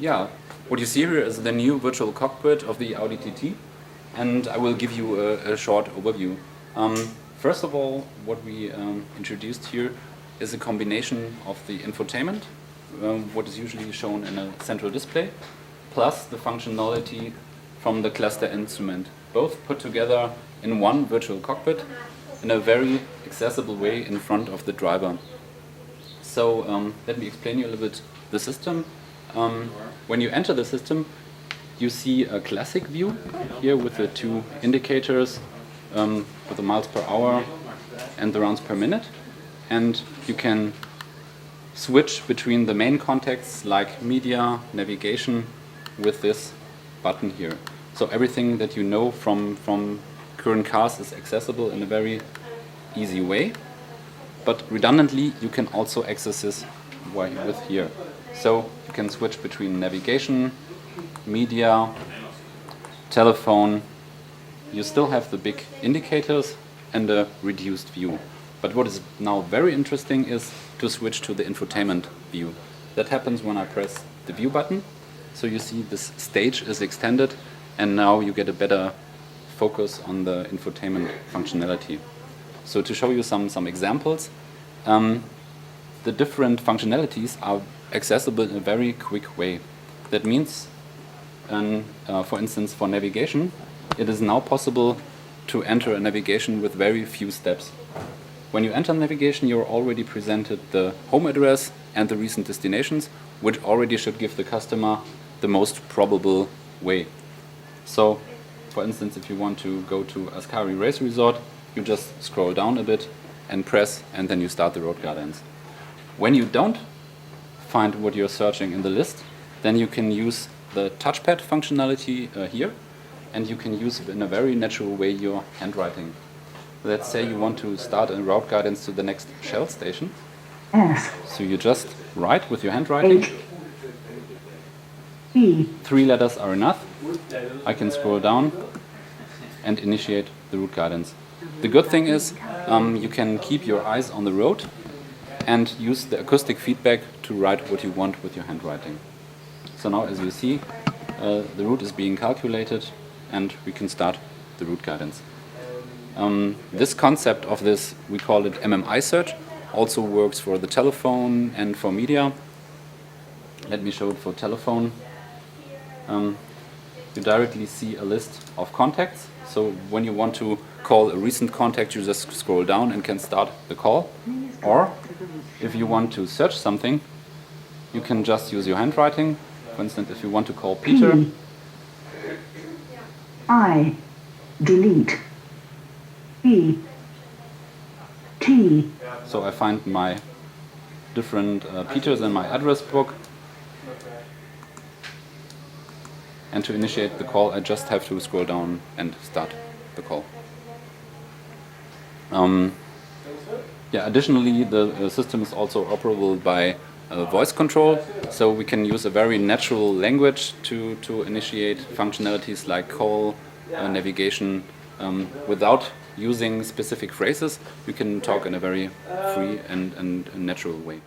Yeah, what you see here is the new virtual cockpit of the Audi TT, and I will give you a short overview. First of all, what we introduced here is a combination of the infotainment, what is usually shown in a central display, plus the functionality from the cluster instrument, both put together in one virtual cockpit in a very accessible way in front of the driver. So let me explain you a little bit the system. When you enter the system, you see a classic view here with the two indicators with the miles per hour and the rounds per minute, and you can switch between the main contacts like media, navigation with this button here. So everything that you know from current cars is accessible in a very easy way, but redundantly you can also access this with here. So you can switch between navigation, media, telephone. You still have the big indicators and a reduced view. But what is now very interesting is to switch to the infotainment view. That happens when I press the view button. So you see this stage is extended, and now you get a better focus on the infotainment functionality. So to show you some examples, the different functionalities are accessible in a very quick way. That means, for instance, for navigation, it is now possible to enter a navigation with very few steps. When you enter navigation, you're already presented the home address and the recent destinations, which already should give the customer the most probable way. So, for instance, if you want to go to Ascari Race Resort, you just scroll down a bit and press, and then you start the road guidance. When you don't find what you're searching in the list, then you can use the touchpad functionality here, and you can use in a very natural way your handwriting. Let's say you want to start a route guidance to the next Shell station. S. So you just write with your handwriting. H. B. 3 letters are enough. I can scroll down and initiate the route guidance. The good thing is you can keep your eyes on the road and use the acoustic feedback to write what you want with your handwriting. So now, as you see, the route is being calculated and we can start the route guidance. This concept of this, we call it MMI search, also works for the telephone and for media. Let me show it for telephone. You directly see a list of contacts. So when you want to call a recent contact, you just scroll down and can start the call. Or if you want to search something, you can just use your handwriting. For instance, if you want to call Peter. P. I. Delete. B. T. So I find my different Peters in my address book. And to initiate the call, I just have to scroll down and start the call. Additionally, the system is also operable by voice control, so we can use a very natural language to initiate functionalities like call, navigation, without using specific phrases. You can talk in a very free and natural way.